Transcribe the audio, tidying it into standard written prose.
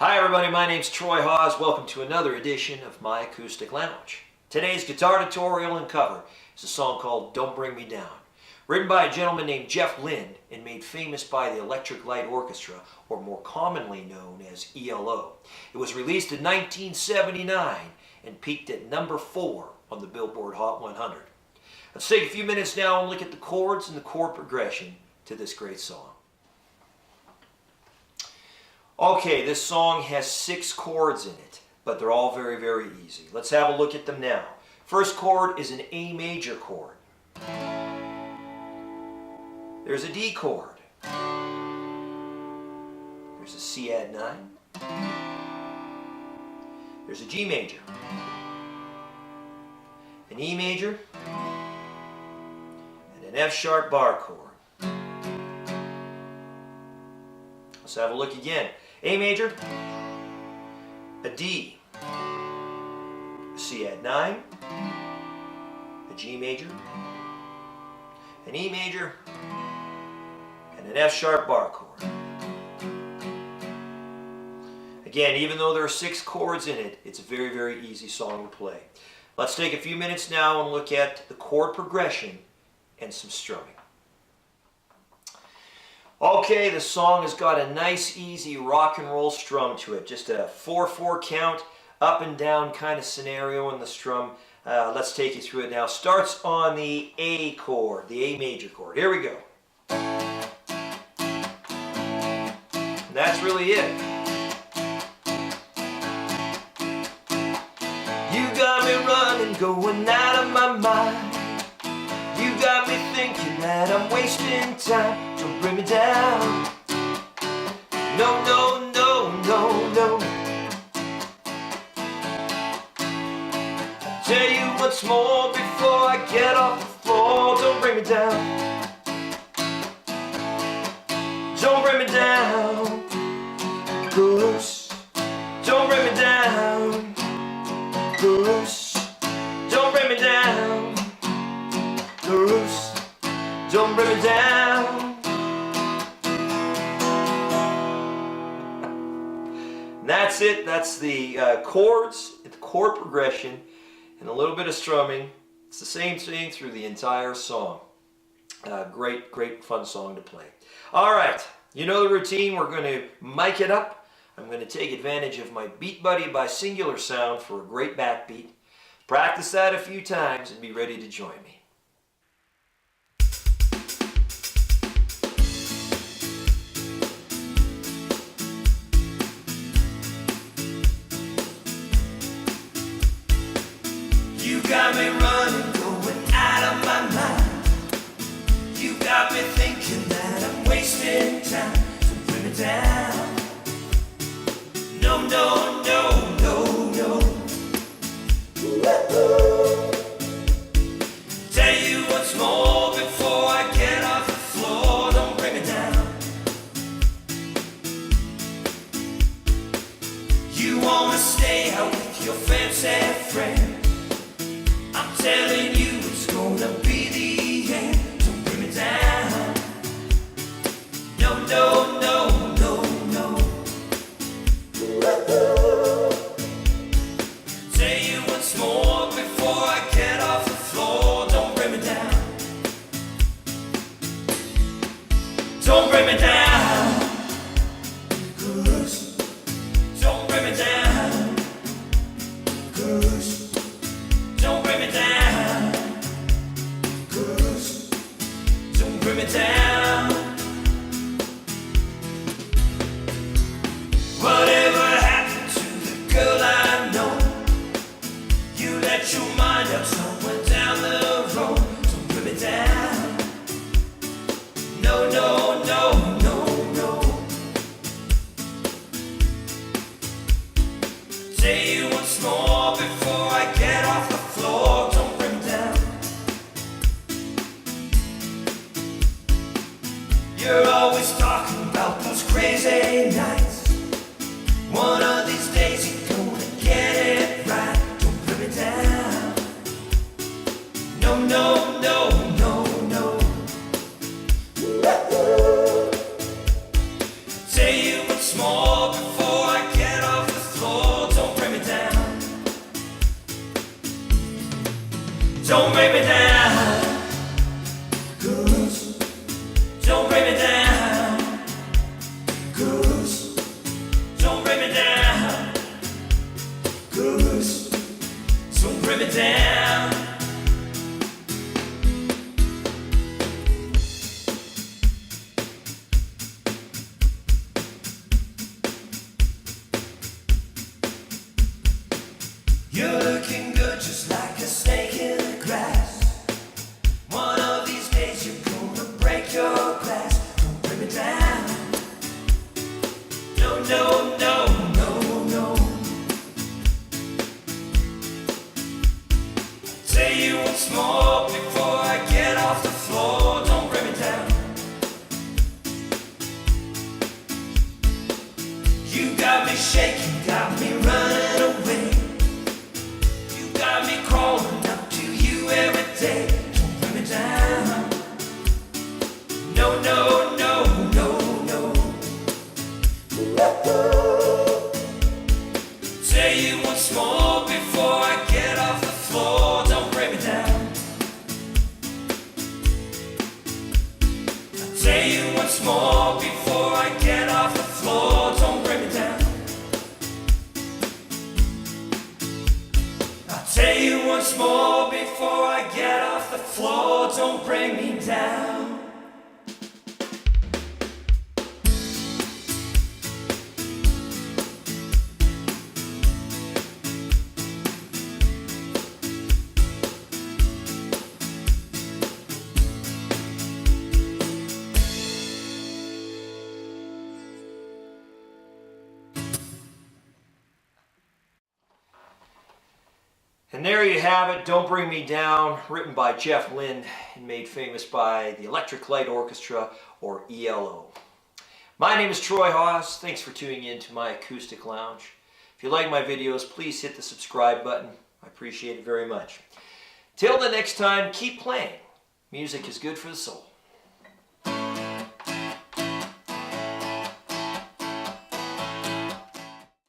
Hi everybody, my name's Troy Hawes. Welcome to another edition of my Acoustic Lounge. Today's guitar tutorial and cover is a song called Don't Bring Me Down. Written by a gentleman named Jeff Lynne and made famous by the Electric Light Orchestra, or more commonly known as ELO. It was released in 1979 and peaked at number 4 on the Billboard Hot 100. Let's take a few minutes now and look at the chords and the chord progression to this great song. Okay, this song has 6 chords in it, but they're all very, very easy. Let's have a look at them now. First chord is an A major chord. There's a D chord. There's a C add 9. There's a G major. An E major. And an F sharp bar chord. Let's have a look again. A major, a D, a C add 9, a G major, an E major, and an F sharp bar chord. Again, even though there are 6 chords in it, it's a very, very easy song to play. Let's take a few minutes now and look at the chord progression and some strumming. Okay, the song has got a nice, easy rock and roll strum to it. Just a 4/4 count, up and down kind of scenario in the strum. Let's take you through it now. Starts on the A chord, the A major chord. Here we go. And that's really it. You got me running, going out of my mind. You got me thinking that I'm wasting time. Don't bring me down. No, no, no, no, no. I'll tell you once more before I get off the floor. Don't bring me down. Don't bring me down. Goose. Don't bring me down. Goose. Don't bring me down. Goose, don't bring me down. And that's it. That's the chords, the chord progression, and a little bit of strumming. It's the same thing through the entire song. Great, great fun song to play. All right, you know the routine. We're going to mic it up. I'm going to take advantage of my Beatbuddy by Singular Sound for a great backbeat. Practice that a few times and be ready to join me. You got me running, going out of my mind. You got me thinking that I'm wasting time. So bring me down. No, no, no, no, no. Tell you once more before I get off the floor. Don't bring me down. You wanna stay out with your fancy friends. I'm telling you it's gonna be the end. Don't bring me down. No, no, no, no, no. Tell you once more before I get off the floor. Don't bring me down. Don't bring me down. Goose. Don't bring me down. Goose. Don't bring me down. Goose. Don't bring me down. Whatever happened to the girl I know? You let your mind out somewhere down the road. Don't bring me down. No, no, no, no, no. Tell you once more before I get off the floor. Don't bring me down. You're always talking about those crazy nights. One of these days you're gonna get it right. Don't bring me down. No, no, no, no, no. Tell you once more before I get Don't bring me down. Don't bring me down. Don't bring me down. Don't bring me down. You're looking good just like a snake in the grass. One of these days you're gonna break your glass. Don't bring me down. No, no, no, no, no. I'll tell you once more before I get off the floor. Don't bring me down. You got me shaking, got me running away. Got me crawling up to you every day. Don't bring me down. No, no, no, no, no. Tell you once more before I get off the floor. Don't bring me down. I'll tell you once more before I get off the floor. Don't bring me down. Tell you once more before I get off the floor, don't bring me down. And there you have it, Don't Bring Me Down, written by Jeff Lynne and made famous by the Electric Light Orchestra, or ELO. My name is Troy Hawes. Thanks for tuning in to my acoustic lounge. If you like my videos, please hit the subscribe button. I appreciate it very much. Till the next time, keep playing. Music is good for the soul.